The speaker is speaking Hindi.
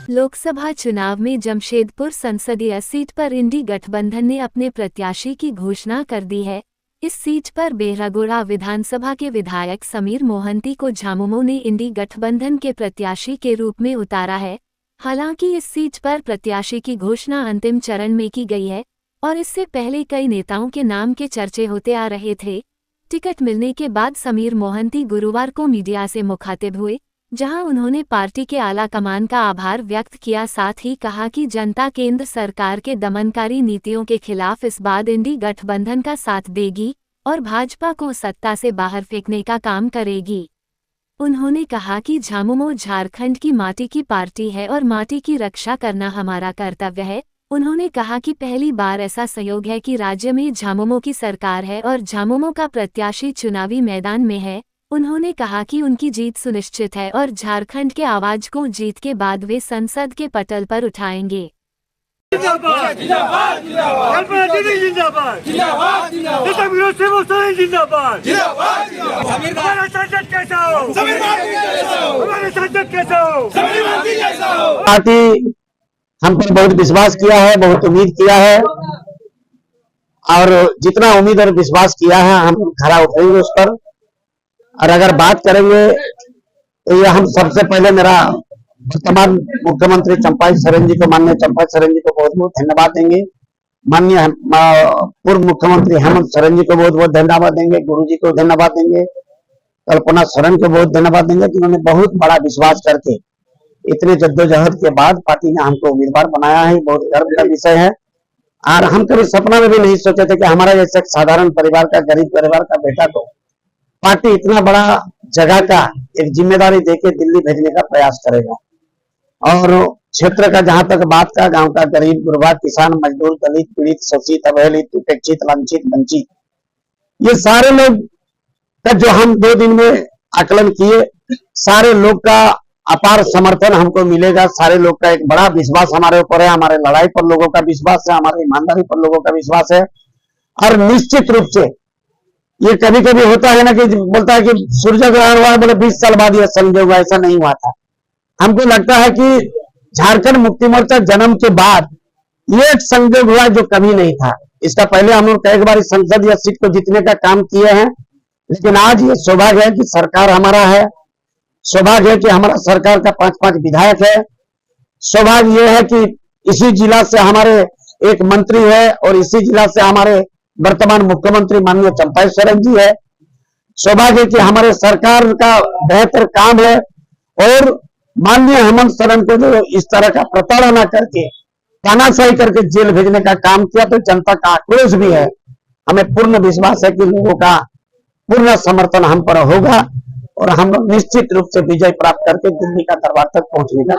लोकसभा चुनाव में जमशेदपुर संसदीय सीट पर इंडी गठबंधन ने अपने प्रत्याशी की घोषणा कर दी है। इस सीट पर बेहरागोड़ा विधानसभा के विधायक समीर मोहंती को झामुमो ने इंडी गठबंधन के प्रत्याशी के रूप में उतारा है। हालांकि इस सीट पर प्रत्याशी की घोषणा अंतिम चरण में की गई है और इससे पहले कई नेताओं के नाम के चर्चे होते आ रहे थे। टिकट मिलने के बाद समीर मोहंती गुरुवार को मीडिया से मुखातिब हुए, जहां उन्होंने पार्टी के आला कमान का आभार व्यक्त किया। साथ ही कहा कि जनता केंद्र सरकार के दमनकारी नीतियों के खिलाफ इस बार इंडी गठबंधन का साथ देगी और भाजपा को सत्ता से बाहर फेंकने का काम करेगी। उन्होंने कहा कि झामुमो झारखंड की माटी की पार्टी है और माटी की रक्षा करना हमारा कर्तव्य है। उन्होंने कहा कि पहली बार ऐसा संयोग है कि राज्य में झामुमो की सरकार है और झामुमो का प्रत्याशी चुनावी मैदान में है। उन्होंने कहा कि उनकी जीत सुनिश्चित है और झारखंड के आवाज को जीत के बाद वे संसद के पटल पर उठाएंगे। जिंदाबाद जिंदाबाद जिंदाबाद जिंदाबाद जिंदाबाद जिंदाबाद जिंदाबाद हमारा सांसद कैसा हो, हमारे सांसद कैसा हो, पार्टी हम पर बहुत विश्वास किया है, बहुत उम्मीद किया है और जितना उम्मीद और विश्वास किया है हम खरा उतरेंगे उस पर। और अगर बात करेंगे तो ये हम सबसे पहले मेरा वर्तमान मुख्यमंत्री चंपाई सोरेन जी को, माननीय चंपाई सोरेन जी को बहुत बहुत धन्यवाद देंगे। माननीय पूर्व मुख्यमंत्री हेमंत सोरेन जी को बहुत बहुत धन्यवाद देंगे। गुरु जी को धन्यवाद देंगे। कल्पना सोरेन को बहुत धन्यवाद देंगे कि उन्होंने बहुत बड़ा विश्वास करके इतने जद्दोजहद के बाद पार्टी ने हमको उम्मीदवार बनाया है। बहुत गर्व का विषय है और हम कभी सपना में भी नहीं सोचे थे कि हमारा जैसे साधारण परिवार का, गरीब परिवार का बेटा को पार्टी इतना बड़ा जगह का एक जिम्मेदारी देके दिल्ली भेजने का प्रयास करेगा। और क्षेत्र का जहां तक बात का, गांव का गरीब गुरबा, किसान, मजदूर, दलित, पीड़ित, शोषित, अवहेलित, उपेक्षित, लांछित, वंचित, ये सारे लोग का जो हम 2 दिन में आकलन किए, सारे लोग का अपार समर्थन हमको मिलेगा। सारे लोग का एक बड़ा विश्वास हमारे ऊपर है, हमारे लड़ाई पर लोगों का विश्वास है, हमारी ईमानदारी पर लोगों का विश्वास है। और निश्चित रूप से ये कभी कभी होता है ना कि बोलता है कि सूर्य ग्रहण हुआ, बोले 20 साल बाद यह संयोग हुआ, ऐसा नहीं हुआ था। हमको लगता है कि झारखंड मुक्ति मोर्चा जन्म के बाद ये एक संयोग हुआ जो कभी नहीं था। इसका पहले हम लोग कई बार संसदीय सीट को जीतने का काम किए हैं, लेकिन आज ये सौभाग्य है कि सरकार हमारा है, सौभाग्य है कि हमारा सरकार का 5-5 विधायक है, सौभाग्य ये है कि इसी जिला से हमारे एक मंत्री है और इसी जिला से हमारे वर्तमान मुख्यमंत्री माननीय चंपाई सोरेन जी है। सौभाग्य कि हमारे सरकार का बेहतर काम है और माननीय हेमंत सोरेन को जो इस तरह का प्रताड़ना करके, तानाशाही करके जेल भेजने का काम किया, तो जनता का आक्रोश भी है। हमें पूर्ण विश्वास है कि लोगों का पूर्ण समर्थन हम पर होगा और हम लोग निश्चित रूप से विजय प्राप्त करके दिल्ली का दरबार तक पहुंचने का